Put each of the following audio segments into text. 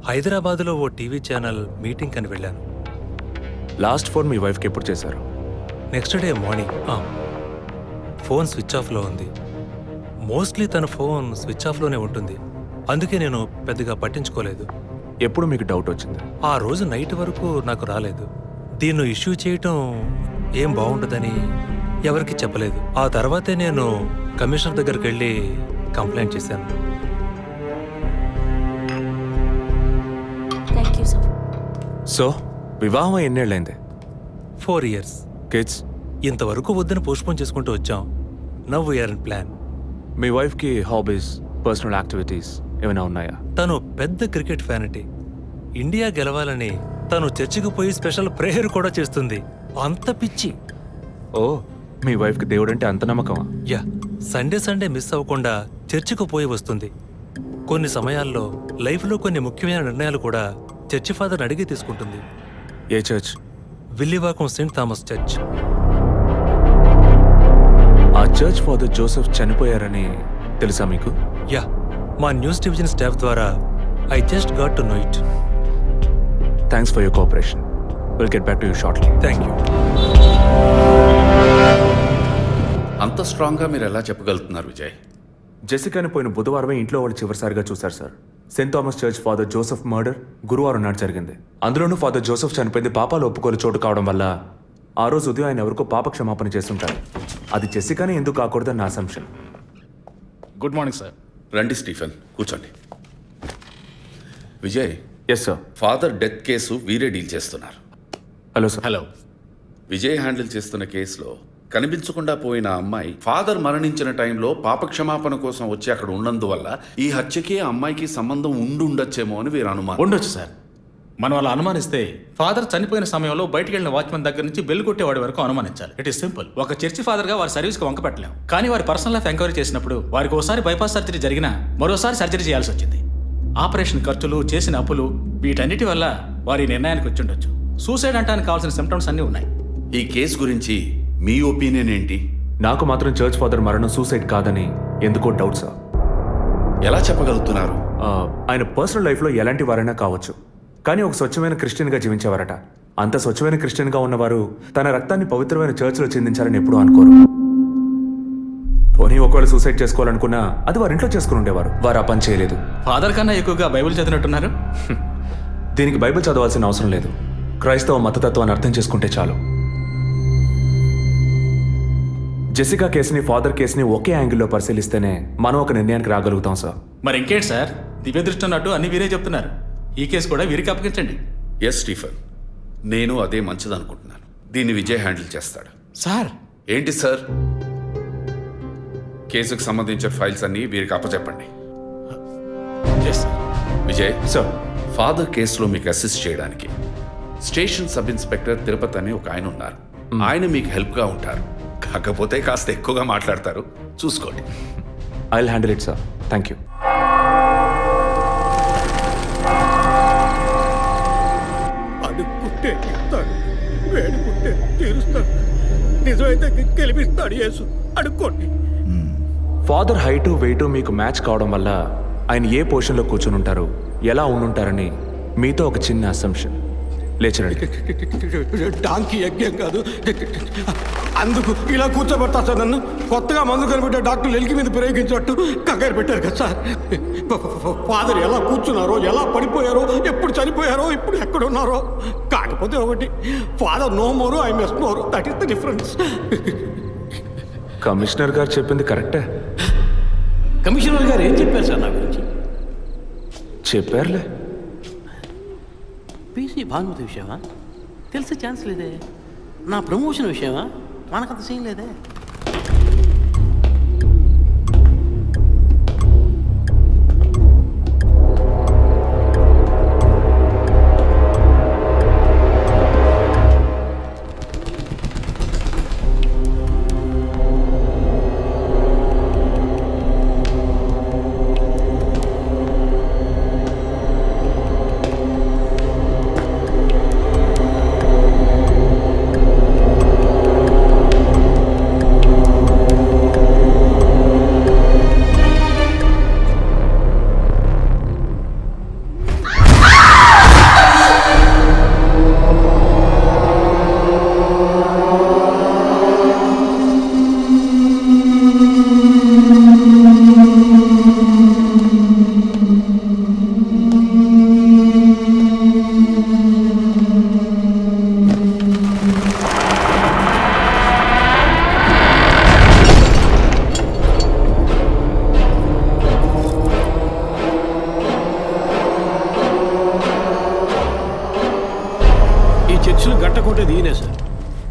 హైదరాబాద్లో ఓ TV channel meeting అని వెళ్ళాను. లాస్ట్ ఫోన్ మీ వైఫ్కి ఎప్పుడు చేశారు? Next day morning. Phone switch ఆఫ్లో ఉంది. మోస్ట్లీ తన ఫోన్ స్విచ్ ఆఫ్లోనే ఉంటుంది. అందుకే నేను పెద్దగా పట్టించుకోలేదు. ఎప్పుడు మీకు డౌట్ వచ్చింది? ఆ రోజు నైట్ వరకు నాకు రాలేదు. దీన్ని ఇష్యూ చేయటం ఏం బాగుంటుందని ఎవరికి చెప్పలేదు. ఆ తర్వాతే నేను కమిషనర్ దగ్గరికి వెళ్ళి కంప్లైంట్ చేశాను. Thank you sir. సో వివాహం ఎన్నేళ్ళైంది? 4 years. కిడ్స్? ఇంతవరకు వద్దని పోస్ట్పోన్ చేసుకుంటూ వచ్చాం. Now we're in plan. మీ వైఫ్కి హాబీస్, పర్సనల్ యాక్టివిటీస్ ఏమైనా ఉన్నాయా? తను పెద్ద క్రికెట్ ఫ్యానిటీ. ఇండియా గెలవాలని తను చర్చికి పోయి స్పెషల్ ప్రేయర్ కూడా చేస్తుంది. అంత పిచ్చి. ఓ, మీ వైఫ్కి దేవుడు అంటే అంత నమ్మకమా? యా, సండే మిస్ అవ్వకుండా చర్చికి పోయి వస్తుంది. కొన్ని సమయాల్లో లైఫ్లో కొన్ని ముఖ్యమైన నిర్ణయాలు కూడా చర్చి ఫాదర్ని అడిగి తీసుకుంటుంది. ఏ church? Villivakkam saint Thomas church. ఆ చర్చ్ ఫాదర్ జోసెఫ్ చనిపోయారని తెలుసా మీకు? యా, మా న్యూస్ డివిజన్ స్టాఫ్ ద్వారా I just got to know it. Thanks for your cooperation. Will get back to you shortly. Thank you. అంత స్ట్రాంగ్గా మీరు ఎలా చెప్పగలుగుతున్నారు విజయ్? జెసికాని పోయిన బుధవారమే ఇంట్లో వాళ్ళు చివరిసారిగా చూశారు sir. Saint Thomas church father Joseph murder గురువారం నాడు జరిగింది. అందులోనూ ఫాదర్ జోసెఫ్ చనిపోయింది పాపాలు ఒప్పుకోలు చోటు కావడం వల్ల ఆ రోజు ఉదయం ఆయన ఎవరికో పాప క్షమాపణ చేస్తుంటారు. అది జెసికానే ఎందుకు కాకూడదని నా అసంప్షన్. Good morning sir. రండి స్టీఫెన్, కూర్చోండి. Vijay, yes sir. Father death case వీరే డీల్ చేస్తున్నారు. Hello sir. Hello. Vijay handle చేస్తున్న కేసులో కనిపించకుండా పోయిన అమ్మాయి ఫాదర్ మరణించిన టైంలో పాప క్షమాపణ కోసం వచ్చి అక్కడ ఉన్నందువల్ల ఈ హత్యకి ఆ అమ్మాయికి సంబంధం ఉండొచ్చేమో అని వీరు అనుమానం. ఉండొచ్చు సార్. మనం అలా అనుమానిస్తే ఫాదర్ చనిపోయిన సమయంలో బయటికి వెళ్ళిన వాచ్మెన్ దగ్గర నుంచి బెల్ కొట్టేవాడి వరకు అనుమానించాలి. It is simple. ఒక చర్చి ఫాదర్ గా వారి సర్వీస్కి వంక పెట్టలేం. కానీ వారి పర్సనల్ లైఫ్ ఎంక్వైరీ చేసినప్పుడు వారికి ఒకసారి బైపాస్ సర్జరీ జరిగినా మరోసారి సర్జరీ చేయాల్సి వచ్చింది. ఆపరేషన్ ఖర్చులు, చేసిన అప్పులు, వీటన్నిటి వల్ల వారి నిర్ణయానికి వచ్చి ఉండొచ్చు. సూసైడ్ అంటానికి కావాల్సిన సిమ్టమ్స్ అన్నీ ఉన్నాయి. ఈ కేసు గురించి మీ ఒపీనియన్ ఏంటి? నాకు మాత్రం చర్చ్ ఫాదర్ మరణం సూసైడ్ కాదని ఎందుకో డౌట్ సార్. ఎలా చెప్పగలుగుతున్నారు? ఆయన పర్సనల్ లైఫ్లో ఎలాంటి వారైనా కావచ్చు, కానీ ఒక స్వచ్ఛమైన క్రిస్టియన్గా జీవించేవారట. అంత స్వచ్ఛమైన క్రిస్టియన్గా ఉన్నవారు తన రక్తాన్ని పవిత్రమైన చర్చ్లో చెందించారని ఎప్పుడూ అనుకోరు. పోనీ ఒకవేళ సూసైడ్ చేసుకోవాలనుకున్నా అది వారి ఇంట్లో చేసుకుని ఉండేవారు. వారు ఆ పని చేయలేదు. ఫాదర్ కన్నా ఎక్కువగా బైబిల్ చదివినట్టున్నారు. దీనికి బైబిల్ చదవాల్సిన అవసరం లేదు. క్రైస్తవ మతతత్వాన్ని అర్థం చేసుకుంటే చాలు. జెసికా కేసుని, ఫాదర్ కేసుని ఒకే యాంగిల్లో పరిశీలిస్తేనే మనం ఒక నిర్ణయానికి రాగలుగుతాం సార్. మరి ఇంకేంటి సార్, దివ్య దృష్టి ఉన్నట్టు అన్ని వీరే చెప్తున్నారు. ఈ కేసు కూడా వీరికి అప్పగించండి. ఎస్ స్టీఫెన్, నేను అదే మంచిదనుకుంటున్నాను. దీన్ని విజయ్ హ్యాండిల్ చేస్తాడు. సార్. ఏంటి సార్? కేసుకు సంబంధించిన ఫైల్స్ అన్ని వీరికి అప్పచెప్పండి. విజయ్ సార్, ఫాదర్ కేసులో మీకు అసిస్ట్ చేయడానికి స్టేషన్ సబ్ ఇన్స్పెక్టర్ తిరుపతి అని ఒక ఆయన ఉన్నారు. ఆయన మీకు హెల్ప్గా ఉంటారు. కాకపోతే కాస్త ఎక్కువగా మాట్లాడతారు, చూసుకోండి. I will handle it sir. Thank you. అడుక్కుంటే ఇస్తాడు, వేడుకుంటే తీరుస్తాడు, నిజమైతే గెలిపిస్తాడు యేసు. అడుక్కోండి. ఫాదర్ హైటు వెయిటు మీకు మ్యాచ్ కావడం వల్ల ఆయన ఏ పొజిషన్లో కూర్చుని ఉంటారు, ఎలా ఉండుంటారని మీతో ఒక చిన్న అసంప్షన్. లేచరండి. డాంకీ యజ్ఞం కాదు, అందుకు ఇలా కూర్చోబెడతా సార్. నన్ను కొత్తగా మందు కనిపెట్టే డాక్టర్లు ఎలికి మీద ప్రయోగించినట్టు కంగారు పెట్టారు కదా సార్. ఫాదర్ ఎలా కూర్చున్నారో, ఎలా పడిపోయారో, ఎప్పుడు చనిపోయారో, ఇప్పుడు ఎక్కడున్నారో. కాకపోతే ఒకటి, father no more, I mess more. That is the difference. Commissioner గారు చెప్పింది కరెక్టే. కమిషనర్ గారు ఏం చెప్పారు సార్ నా గురించి? చెప్పారులే. పీసీ భానుమతి విషయమా? తెలిసే ఛాన్స్ లేదే. నా ప్రమోషన్ విషయమా? మనకంత సీన్ లేదే. గంట కొట్టేది ఈయనే సార్.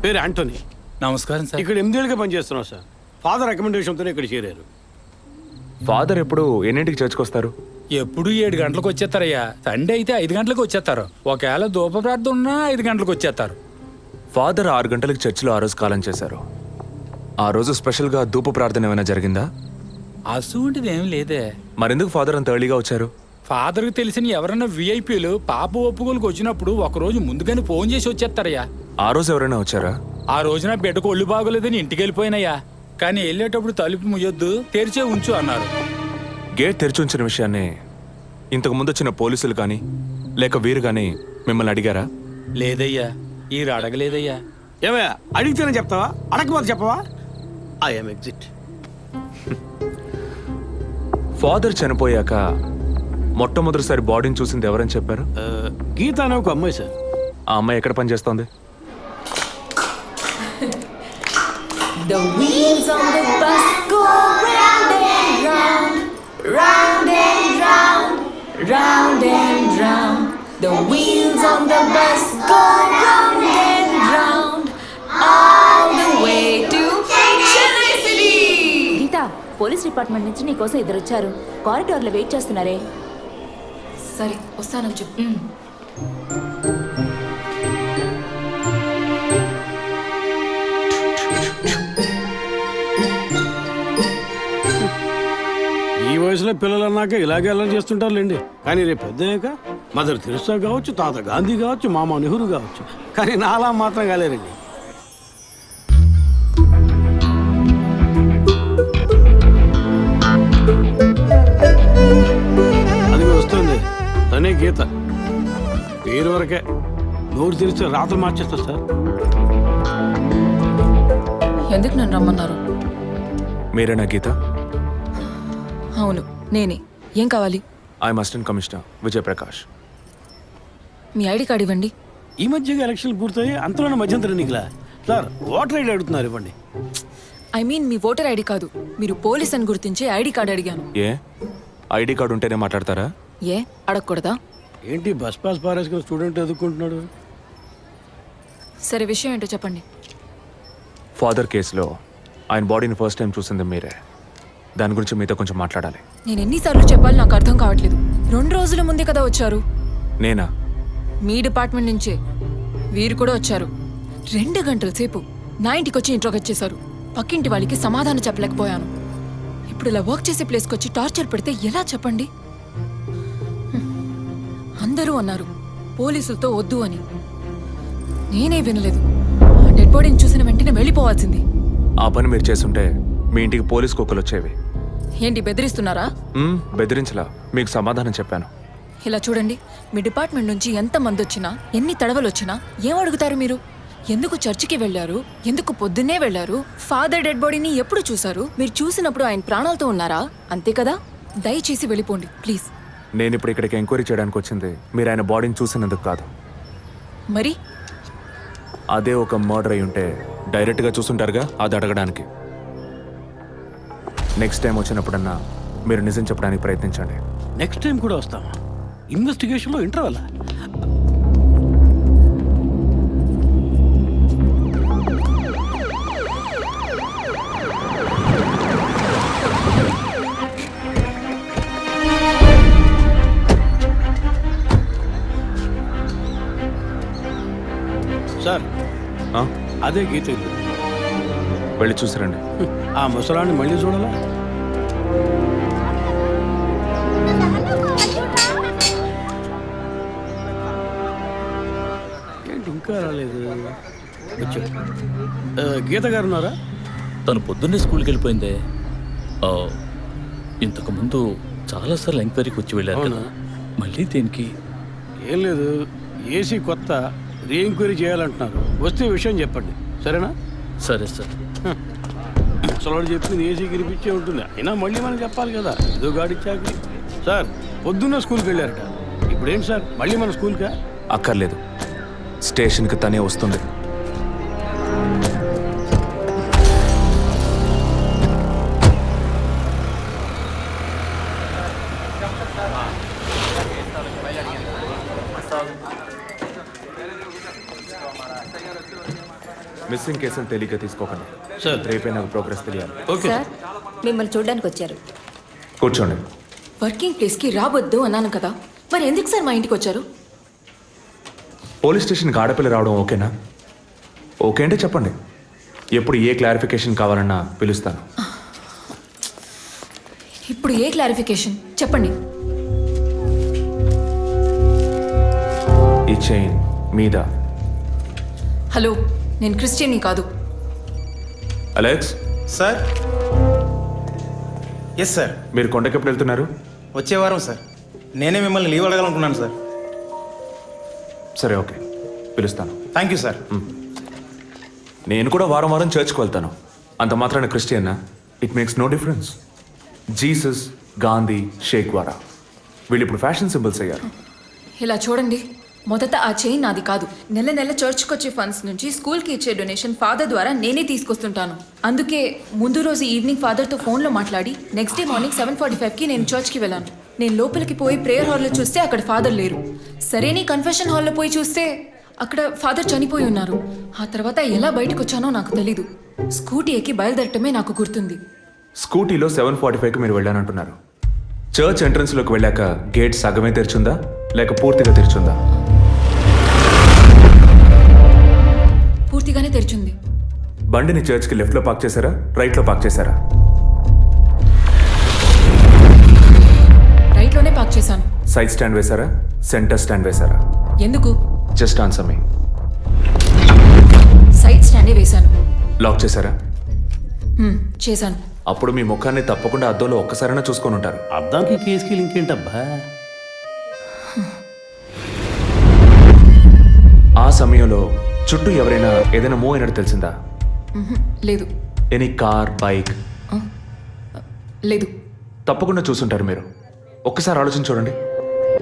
పేరు యాంటోనీ. నమస్కారం సార్. ఇక్కడ 8 ఏళ్ళుగా పనిచేస్తున్నాం సార్. ఫాదర్ రికమెండేషన్తోనే ఇక్కడ చేరారు. ఫాదర్ ఎప్పుడు ఎన్నింటికి చర్చ్కి వస్తారు? ఎప్పుడు 7 గంటలకు వచ్చేస్తారయ్యా. సండే అయితే 5 గంటలకు వచ్చేస్తారు. ఒకవేళ ధూప ప్రార్థన ఉన్నా 5 గంటలకు వచ్చేస్తారు. ఫాదర్ 6 గంటలకు చర్చిలో ఆ రోజు కాలం చేశారు. ఆ రోజు స్పెషల్గా ధూప ప్రార్థన ఏమైనా జరిగిందా? అసువంటిది ఏం లేదే. మరెందుకు ఫాదర్ అంత ఎర్లీగా వచ్చారు? ఫాదర్కి తెలిసిన ఎవరైనా విఐపీలు పాప ఒప్పుకోలకు వచ్చినప్పుడు ఒకరోజు ముందుగానే ఫోన్ చేసి వచ్చేస్తారయ్యా. ఆ రోజు ఎవరైనా వచ్చారా? ఆ రోజున బిడ్డకు ఒళ్ళు బాగోలేదని ఇంటికి వెళ్ళిపోయినయ్యా. కానీ వెళ్ళేటప్పుడు తలుపు ముయ్యొద్దు, తెరిచే ఉంచు అన్నారు. గేట్ తెరిచి ఉంచిన విషయాన్ని ఇంతకు ముందు వచ్చిన పోలీసులు కానీ లేక వీరు కానీ మిమ్మల్ని అడిగారా? లేదయ్యా, ఈ అడగలేదయ్యా. ఏమయ్యా, అడిగితేనే చెప్తావా, అడగకపోతే చెప్పవా? I'm exit. ఫాదర్ చనిపోయాక మొట్టమొదటిసారి బాడీని చూసింది ఎవరని చెప్పారు? గీత అనే ఒక అమ్మాయి సార్. ఆ అమ్మాయి ఎక్కడ పనిచేస్తోంది? The wheels on the bus go round and round, round and round, round and round. The wheels on the bus go round and round, all the way to Chennai City. Geetha, police department నుంచి నీకోసం ఇద్దరు వచ్చారు. కారిడార్లో wait చేస్తున్నారే. సరే వస్తాను చెప్పు. ఈ వయసులో పిల్లలు అన్నాక ఇలాగే అలా చేస్తుంటారులేండి. కానీ రేపు పెద్దయ్యాక మదర్ తెరిసా కావచ్చు, తాత గాంధీ కావచ్చు, మామ నెహ్రూ కావచ్చు. కానీ నాలా మాత్రం కాలేరండి. అది వస్తుంది, తనే గీత. పేరు వరకే, నోరు తెరిస్తే రాత్రి మార్చేస్తా సార్. ఎందుకు నన్ను రమ్మన్నారు? మీరేనా గీత? అవును నేనే. ఏం కావాలి? I'm assistant commissioner Vijay Prakash. Me ID card ఇవ్వండి. ఈ మధ్యగా ఎలక్షన్లు పూర్తయి అంతలోనే మధ్యంతర ఎన్నికలా సార్? ఓటర్ ఐడి అడుగుతున్నారు, ఇవ్వండి. I mean me voter ID కాదు, మీరు పోలీస్ అని గుర్తించే ఐడి కార్డ్ అడిగాను. ఏ ఐడి కార్డు ఉంటేనే మాట్లాడతారా? ఏ అడగకూడదా? ఏంటి బస్ పాస్ పారేసుకుని స్టూడెంట్ ఎదుర్కొంటున్నాడు? సరే విషయం ఏంటో చెప్పండి. ఫాదర్ కేసులో ఆయన బాడీని ఫస్ట్ టైం చూసింది మీరే. దాని గురించి మీతో కొంచెం మాట్లాడాలి. నేను ఎన్నిసార్లు చెప్పాలి, నాకు అర్థం కావట్లేదు. 2 రోజుల ముందే కదా వచ్చారు. నేనా? మీ డిపార్ట్మెంట్ నుంచే వీరు కూడా వచ్చారు. 2 గంటల సేపు నా ఇంటికి వచ్చి ఇంట్రోగేట్ చేశారు. పక్కింటి వాళ్ళకి సమాధానం చెప్పలేకపోయాను. ఇప్పుడు ఇలా వర్క్ చేసే ప్లేస్కి వచ్చి టార్చర్ పెడితే ఎలా చెప్పండి? అందరూ అన్నారు పోలీసులతో వద్దు అని. నేనే వినలేదు. డెడ్ బాడీని చూసిన వెంటనే వెళ్ళిపోవాల్సింది. ఆ పని మీరు చేస్తుంటే మీ ఇంటికి పోలీస్ కుక్కలు వచ్చేవి. ఏంటి బెదిరిస్తున్నారా? బెదిరించలా, మీకు సమాధానం చెప్పాను. ఇలా చూడండి, మీ డిపార్ట్మెంట్ నుంచి ఎంతమంది వచ్చినా, ఎన్ని తడవలు వచ్చినా ఏం అడుగుతారు మీరు? ఎందుకు చర్చికి వెళ్ళారు? ఎందుకు పొద్దున్నే వెళ్ళారు? ఫాదర్ డెడ్ బాడీని ఎప్పుడు చూశారు? మీరు చూసినప్పుడు ఆయన ప్రాణాలతో ఉన్నారా? అంతే కదా. దయచేసి వెళ్ళిపోండి ప్లీజ్. నేను ఇప్పుడు ఇక్కడికి ఎంక్వైరీ చేయడానికి వచ్చింది మీరు ఆయన బాడీని చూసినందుకు కాదు. మరి అదే ఒక మర్డర్ అయి ఉంటే డైరెక్ట్గా చూసుంటారుగా, అది అడగడానికి. నెక్స్ట్ టైం వచ్చినప్పుడన్నా మీరు నిజం చెప్పడానికి ప్రయత్నించండి. నెక్స్ట్ టైం కూడా వస్తామా? ఇన్వెస్టిగేషన్లో ఇంటర్వల్? సార్ అదే గీత ఇల్లు. వెళ్ళి చూసిరండి. ఆ ముసలాన్ని మళ్ళీ చూడాలా? ఏంటి ఇంకా రాలేదు? గీత గారు ఉన్నారా? తను పొద్దున్నే స్కూల్కి వెళ్ళిపోయిందే. ఇంతకు ముందు చాలాసార్లు ఎంక్వైరీకి వచ్చి వెళ్ళారు కదా, మళ్ళీ దేనికి? ఏం లేదు, ఏసీ కొత్త రీ ఎంక్వైరీ చేయాలంటున్నారు. వస్తే విషయం చెప్పండి, సరేనా? సరే సార్. ముసలాడు చెప్పింది ఏసీ గిరిపించే ఉంటుంది. అయినా మళ్ళీ మనం చెప్పాలి కదా, ఏదో గాడిచ్చాక. సార్ పొద్దున్న స్కూల్కి వెళ్ళారట, ఇప్పుడేంటి సార్ మళ్ళీ మన స్కూల్కా? అక్కర్లేదు, స్టేషన్కి తనే వస్తుంది. మిస్సింగ్ కేసులు తేలిగ్గా తీసుకోకండి. సార్. రేపే నాకు ప్రోగ్రెస్ తెలియాలి. ఓకే సార్ మిమ్మల్ని చూడడానికి వచ్చారు. కూర్చోండి. వర్కింగ్ ప్లేస్కి రావద్దు అన్నాను కదా, మరి ఎందుకు సార్ మా ఇంటికి వచ్చారు? పోలీస్ స్టేషన్కి ఆడపిల్ల రావడం ఓకేనా? ఓకే అంటే చెప్పండి. ఎప్పుడు ఏ క్లారిఫికేషన్ కావాలన్నా పిలుస్తాను. ఇప్పుడు ఏ క్లారిఫికేషన్ చెప్పండి. ఈ చైన్ మీద. హలో, నేను క్రిస్టియన్ని కాదు. Alex, sir. Yes sir. మీరు కొండకి ఎప్పుడు వెళ్తున్నారు? వచ్చే వారం సార్. నేనే మిమ్మల్ని లీవ్ అడగాలనుకున్నాను సార్. సరే, ఓకే, పిలుస్తాను. Thank you sir. నేను కూడా వారం వారం చర్చ్కి వెళ్తాను. అంత మాత్రాన క్రిస్టియన్నా? It makes no difference. Jesus, Gandhi, Sheikh వారా వీళ్ళు ఇప్పుడు ఫ్యాషన్ సింబల్స్ అయ్యారు. ఇలా చూడండి, మొదట ఆ చైన్ నాది కాదు. నెల నెల చర్చ్కి వచ్చే ఫండ్స్ నుంచి స్కూల్కి ఇచ్చే డొనేషన్ ఫాదర్ ద్వారా నేనే తీసుకొస్తుంటాను. అందుకే ముందు రోజు ఈవినింగ్ ఫాదర్తో ఫోన్లో మాట్లాడి నెక్స్ట్ డే మార్నింగ్ 7:45కి నేను చర్చ్కి వెళ్ళాను. నేను లోపలికి పోయి ప్రేయర్ హాల్లో చూస్తే అక్కడ ఫాదర్ లేరు. సరే, నీ కన్ఫెషన్ హాల్లో పోయి చూస్తే అక్కడ ఫాదర్ చనిపోయి ఉన్నారు. ఆ తర్వాత ఎలా బయటకు వచ్చానో నాకు తెలీదు. స్కూటీ ఎక్కి బయలుదేరటమే నాకు గుర్తుంది. స్కూటీలో 7:45కి మీరు వెళ్ళానంటున్నారు. చర్చ్ ఎంట్రన్స్లోకి వెళ్ళాక గేట్ సగమే తెరిచుందా లేక పూర్తిగా తెరిచుందా? పూర్తిగానే తెరిచింది. బండిని చర్చ్కి లెఫ్ట్లో పార్క్ చేశారా, రైట్లో పార్క్ చేశారా? రైట్లోనే పార్క్ చేశాను. సైడ్ స్టాండ్ వేశారా, సెంటర్ స్టాండ్ వేశారా? ఎందుకు? జస్ట్ ఆన్సర్ మీ. సైడ్ స్టాండే వేశాను. లాక్ చేశారా? చేశాను. అప్పుడు మీ ముఖాన్ని తప్పకుండా అద్దంలో ఒక్కసారైనా చూసుకొని ఉంటారు. అద్దానికి కేసుకి లింక్ ఏంటబ్బా? ఆ సమయంలో చుట్టూ ఎవరైనా ఏదైనా మూవ్ అయినట్టు తెలిసిందా? లేదు. Any car, bike? లేదు. తప్పకుండా చూసుంటారు మీరు. ఒక్కసారి ఆలోచించి చూడండి.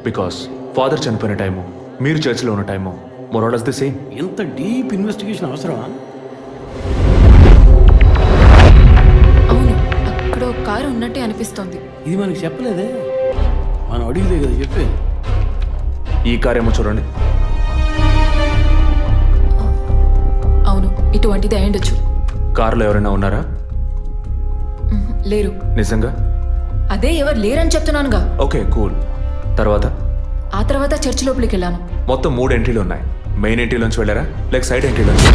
బికాస్ ఫాదర్ చనిపోయిన టైము, మీరు చర్చిలో ఉన్న టైము మోరాలస్ ది సేమ్. ఎంత డీప్ ఇన్వెస్టిగేషన్ అవసరమా? అవును, అక్కడ ఒక కారు ఉన్నట్టే అనిపిస్తోంది. ఇది మనకి చెప్పలేదే, మనం అడిగితే కదా చెప్పేది. ఈ కార్ ఏమో చూడండి. అవును, ఇటువంటిది అయ్యుండొచ్చు. కారులో ఎవరైనా ఉన్నారా? లేరు. నిజంగా? అదే ఎవరు లేరని చెప్తున్నానుగా. Okay, cool. తర్వాత? ఆ తర్వాత చర్చ్ లోపలికి వెళ్ళాను. మొత్తం 3 ఎంట్రీలు ఉన్నాయి. మెయిన్ ఎంట్రీలోంచి వెళ్ళారా లేక సైడ్ ఎంట్రీలోంచి?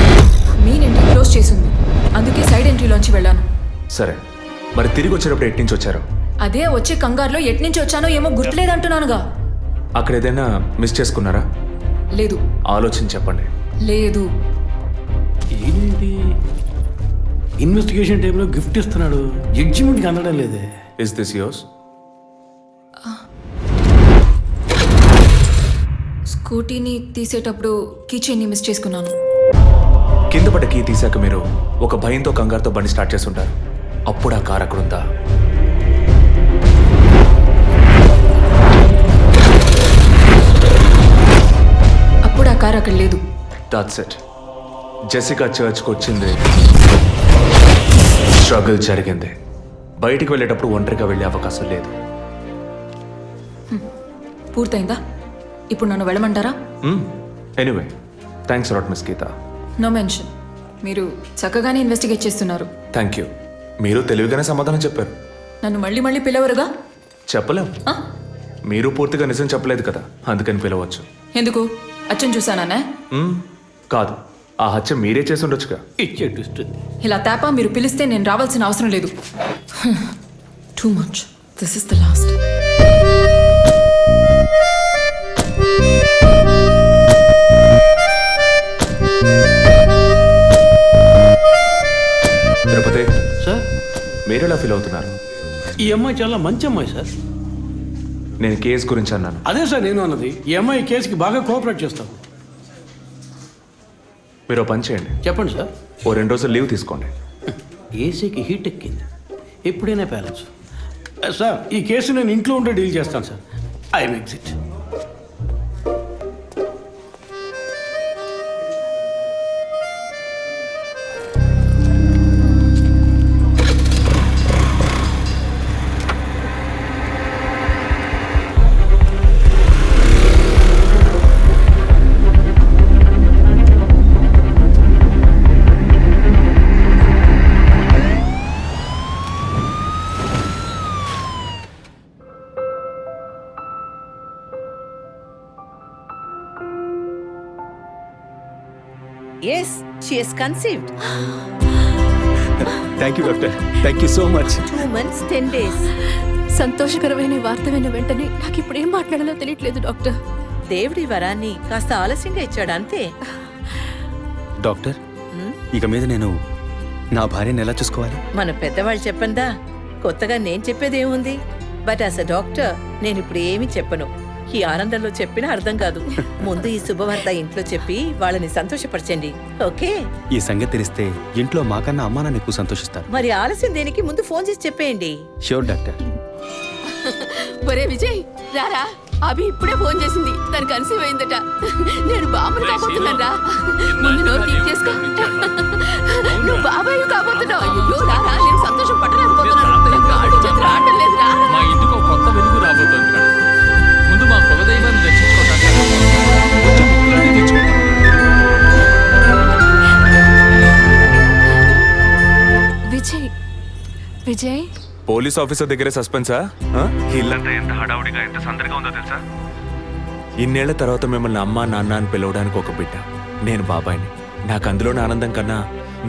మెయిన్ ఎంట్రీ క్లోజ్ చేసింది, అందుకే సైడ్ ఎంట్రీలోంచి వెళ్ళాను. సరే, మరి తిరిగి వచ్చేటప్పుడు ఎట్నుంచి వచ్చారు? అదే వచ్చే కంగారులో ఎట్నుంచి వచ్చానో ఏమో గుర్తులేదంటున్నానుగా. అక్కడ ఏదైనా మిస్ చేసుకున్నారా? లేదు. ఆలోచించి చెప్పండి. లేదు. ఏంటి ఇన్వెస్టిగేషన్ టైంలో గిఫ్ట్ ఇస్తున్నాడు, జడ్జిమెంట్కి అందడం లేదే. Is this yours? స్కూటీని తీసేటప్పుడు కీచైన్ని మిస్ చేసుకున్నాను. కింద పడ్డ కీ తీసాక మీరు ఒక భయంతో కంగారుతో బండి స్టార్ట్ చేస్తుంటారు. అప్పుడు ఆ కార్ అక్కడుందా? అప్పుడు ఆ కారు అక్కడ లేదు. That's it. జెసికా చర్చ్కి వచ్చింది, స్ట్రగుల్ జరిగింది. బయటికి వెళ్ళేటప్పుడు ఒంటరిగా వెళ్ళే అవకాశం లేదు. పూర్తయిందా? ఇప్పుడు నన్ను వెళ్ళమంటారా? Anyway, thanks lot miss Geeta. No mention. మీరు చక్కగానే ఇన్వెస్టిగేట్ చేస్తున్నారు. Thank you. మీరు తెలివిగానే సమాధానం చెప్పారు. నన్ను మళ్ళీ మళ్ళీ పిలవరుగా? చెప్పలేం. ఆ? మీరు పూర్తిగా నిజం చెప్పలేదు కదా, అందుకని పిలవచ్చు. ఎందుకు? అచ్చం చూసానా? కాదు, ఆ హత్య మీరే చేసి ఉండొచ్చుగా. ఇచ్చే ట్విస్ట్. ఇలా తేపా మీరు పిలిస్తే నేను రావాల్సిన అవసరం లేదు. Too much. This is the last. Tirupati sir, మీరు ఎలా ఫీల్ అవుతున్నారు? ఈ అమ్మాయి చాలా మంచి అమ్మాయి సార్. నేను కేసు గురించి అన్నాను. అదే సార్ నేను అన్నది. ఈ అమ్మాయి కేసుకి బాగా కోఆపరేట్ చేస్తాం. మీరు ఓ పని చేయండి. చెప్పండి సార్. ఓ 2 రోజులు లీవ్ తీసుకోండి. ఏసీకి హీట్ ఎక్కింది, ఎప్పుడైనా బ్యాలెన్స్. సార్, ఈ కేసు నేను ఇంట్లో ఉంటే డీల్ చేస్తాను sir. I'm exit. Yes, she has conceived. Thank you doctor, thank you so much. 2 months, 10 days. సంతోషకరమైన వార్త విన్న వెంటనే నాకు ఇప్పుడు ఏం మాట్లాడాలో తెలియట్లేదు డాక్టర్. దేవుడి వరాన్ని కాస్త ఆలస్యంగా ఇచ్చాడు అంతే. డాక్టర్, ఇక మీద నేను నా భార్యను ఎలా చూసుకోవాలి? మన పెద్దవాళ్ళు చెప్పందా, కొత్తగా నేను చెప్పేదేముంది? బట్ యాజ్ అ డాక్టర్ నేను ఇప్పుడు ఏమీ చెప్పను. ఈ ఆనందంలో చెప్పినా అర్థం కాదు. ముందు ఈ శుభవార్త ఇంట్లో చెప్పి వాళ్ళని సంతోషపరచండి, ఓకే? ఈ సంగతి తెలిస్తే ఇంట్లో మాకన్నా అమ్మా నాన్న ఎక్కువ సంతోషిస్తారు. మరి ఆలస్యం దేనికి, ముందు ఫోన్ చేసి చెప్పేయండి. Sure doctor. ఒరే విజయ్ రారా, అభి ఇప్పుడే ఫోన్ చేసింది, తను కన్సీవ్ అయిందట. నేను బాబుని కాబోతున్నాను రా. ముందు నోరు తీపి చేసుకో. నువ్వు బాబాయ్ కాబోతున్నావు. అయ్యో రారా, నేను సంతోషం పట్టలేకపోతున్నాను. ఆడు చేతులు ఆడటం లేదు రా. మా ఇంటికి ఒక కొత్త వెలుగు రాబోతోంది మేడం. ముందు మా కులదైవాన్ని దర్శించుకోవటానికి వచ్చే ముక్కులన్నీ తెచ్చుకుంటాం. విజయ్ విజయ్ పోలీస్ ఆఫీసర్ దగ్గరే సస్పెన్సా? ఇల్లంతా ఎంత హడావుడిగా ఎంత సందడిగా ఉందో తెలుసా? ఇన్నేళ్ల తర్వాత మిమ్మల్ని అమ్మా నాన్న అని పిలవడానికి ఒక బిడ్డ. నేను బాబాయిని. నాకు అందులోని ఆనందం కన్నా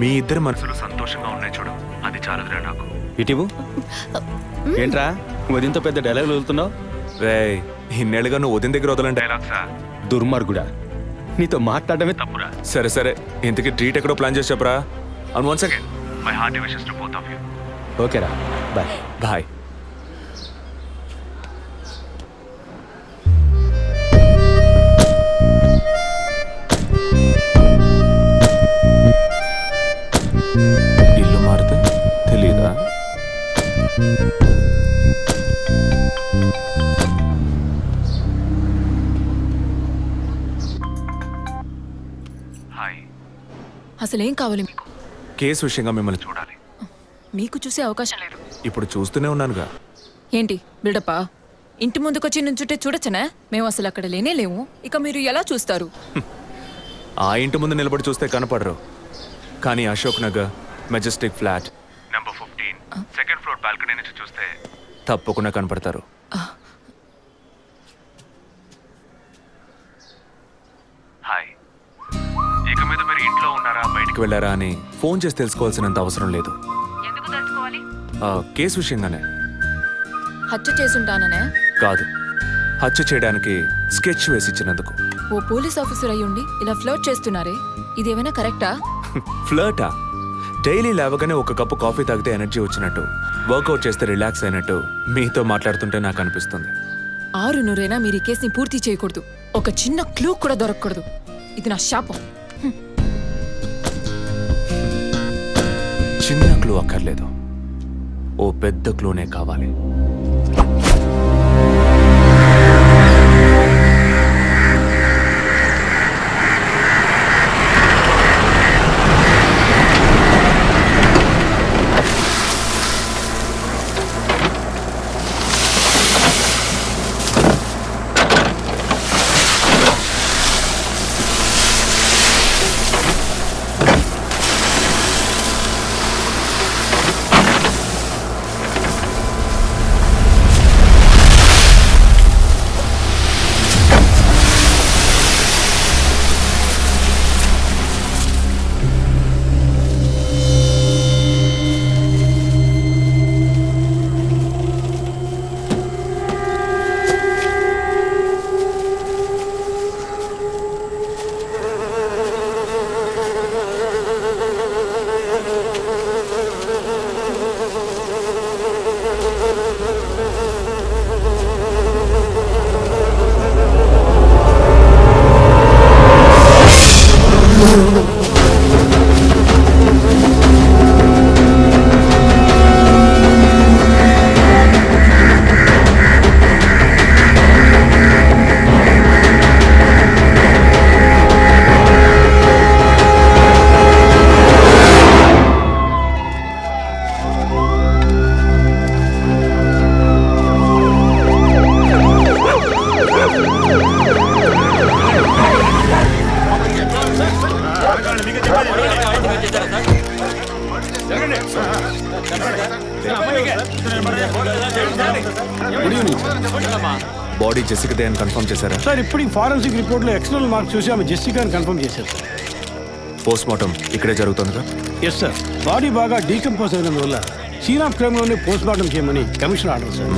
మీ ఇద్దరు మనసులు సంతోషంగా ఉన్నాయి చూడు, అది చాలదురా నాకు. ఇటీవు ఏంట్రా ఉదయంతో పెద్ద డైలాగులు వదులుతున్నావు? రే, ఇన్నేళ్ళుగా నువ్వు ఉదయం దగ్గర వదలని డైలాగ్సా? దుర్మార్గుడా, నీతో మాట్లాడమే తప్పురా. సరే సరే, ఇంతకీ ట్రీట్ ఎక్కడో ప్లాన్ చేసి చెప్పరా? And once again my hearty wishes to both of you. ఓకేరా, బాయ్. బాయ్. ఇల్లు మారితే తెలీదా? హాయ్. అసలేం కావాలి మీకు? కేసు విషయంగా మిమ్మల్ని చూడాలి. మీకు చూసే అవకాశం లేదు. ఇప్పుడు చూస్తూనే ఉన్నానుగా. ఏంటి బిల్డప్పా? ఇంటి ముందుకొచ్చి నుంచుంటే చూడొచ్చనా? మేము అసలు అక్కడ లేనే లేము. ఇక మీరు ఎలా చూస్తారు? ఆ ఇంటి ముందు నిలబడి చూస్తే కనపడరు, కానీ Ashok Nagar Majestic flat number 15 second floor balcony నుంచి చూస్తే తప్పకుండా కనపడతారు. హాయ్. ఇక మీద మీరు ఇంట్లో ఉన్నారా బయటికి వెళ్ళారా అని ఫోన్ చేసి తెలుసుకోవాల్సినంత అవసరం లేదు. కేసు విషయంగానే. హత్య చేసుంటాననే కాదు, హత్య చేయడానికి స్కెచ్ వేసి ఇచ్చినందుకు. ఓ పోలీస్ ఆఫీసర్ అయ్యుండి ఇలా ఫ్లర్ట్ చేస్తున్నారే, ఇదేమైనా కరెక్టా? ఫ్లర్టా? డైలీ లేవగానే ఒక కప్పు కాఫీ తాగితే ఎనర్జీ వచ్చినట్టు, వర్కౌట్ చేస్తే రిలాక్స్ అయినట్టు మీతో మాట్లాడుతుంటే నాకు అనిపిస్తుంది. 6 మీరు ఈ కేసుని పూర్తి చేయకూడదు. ఒక చిన్న క్లూ కూడా దొరకకూడదు. ఇది నా శాపం. చిన్న క్లూ అక్కర్లేదు, ఓ పెద్ద క్లూనే కావాలి. బాడీ జెసికాదే అని కన్ఫర్మ్ చేశారా? సార్ ఇప్పుడు ఈ ఫారెన్సిక్ రిపోర్ట్లో ఎక్స్టర్నల్ మార్క్స్ చూసి ఆమె జెసికా అని కన్ఫర్మ్ చేశారు సార్. పోస్ట్ మార్టం ఇక్కడే జరుగుతుందిగా? ఎస్ సార్, బాడీ బాగా డీకంపోజ్ అయినందువల్ల సీన్ ఆఫ్ క్రైమ్లోనే పోస్ట్ మార్టం చేయమని commission order sir.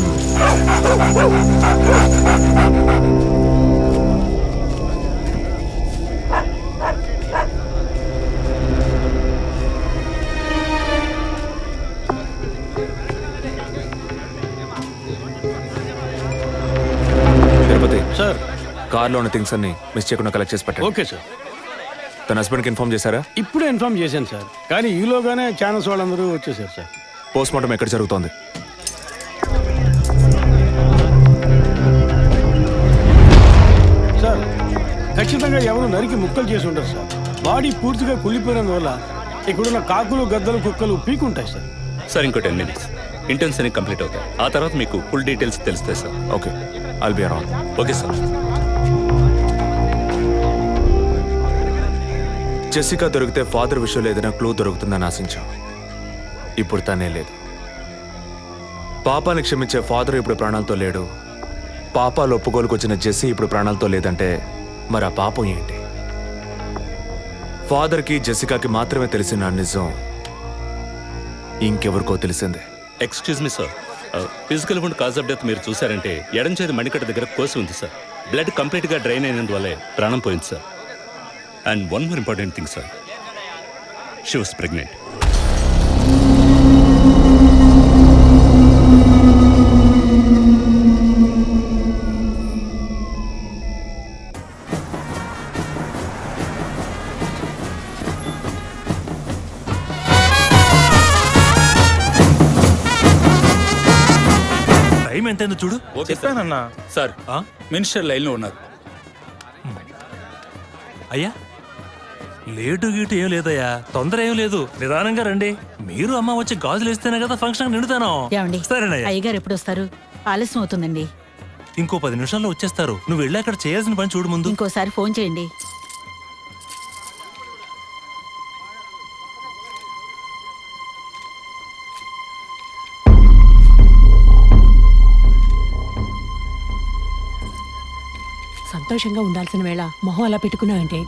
Tirupati sir కార్లో ఉన్న థింగ్స్ అన్ని మిస్ చేయకుండా కలెక్ట్ చేసి పెట్టండి. Okay sir. తన హస్బెండ్కి ఇన్ఫార్మ్ చేశారా? ఇప్పుడే ఇన్ఫార్మ్ చేశాను సార్, కానీ ఈలోగానే ఛానల్స్ వాళ్ళందరూ వచ్చేసారు సార్. పోస్ట్ మార్టం ఎక్కడ జరుగుతోంది? సార్ ఖచ్చితంగా ఎవరు నరికి ముక్కలు చేసి ఉంటారు సార్. బాడీ పూర్తిగా కుళ్ళిపోయినందువల్ల ఇక్కడున్న కాకులు గద్దలు కుక్కలు పీకుంటాయి సార్. సార్ ఇంకో 10 minutes ఇంటర్న్స్ అన్ని కంప్లీట్ అవుతాయి. ఆ తర్వాత మీకు ఫుల్ డీటెయిల్స్ తెలుస్తాయి sir. Okay, I'll be around. Okay sir. Jessica దొరికితే ఫాదర్ విషయంలో ఏదైనా క్లూ దొరుకుతుందని ఆశించాం. ఇప్పుడు తనే లేదు. పాపాన్ని క్షమించే ఫాదర్ ఇప్పుడు ప్రాణాలతో లేడు. పాపాలు ఒప్పుకోలుకు వచ్చిన జెస్సీ ఇప్పుడు ప్రాణాలతో లేదంటే మరి ఆ పాపం ఏంటి? ఫాదర్కి జెసికాకి మాత్రమే తెలిసిన నిజం ఇంకెవరికో తెలిసిందే. Excuse me sir, physical wound cause of death మీరు చూసారంటే ఎడం చేతి మణికట్ట దగ్గర కోసి ఉంది సార్. బ్లడ్ కంప్లీట్గా డ్రైన్ అయినందువల్లే ప్రాణం పోయింది సార్. And one more important thing sir, she was pregnant. Time ఎంతైందో చూడు. చెప్పానన్నా సార్. మినిస్టర్ లైన్లో ఉన్నారు. అయ్యా లేటు గీటు ఏం లేదయ్యా, తొందర ఏం లేదు, నిదానంగా రండి. మీరు అమ్మ వచ్చి గాజులు వేస్తేనే కదా ఫంక్షన్ నిండుతాను. సరేనయ్యా. అయ్యగారు ఎప్పుడు వస్తారు? ఆలస్యం అవుతుందండి. ఇంకో 10 నిమిషాల్లో వచ్చేస్తారు. నువ్వు వెళ్ళి అక్కడ చేయాల్సిన పని చూడు ముందు. ఇంకోసారి ఫోన్ చేయండి. సంతోషంగా ఉండాల్సిన వేళ మొహం అలా పెట్టుకున్నావంటే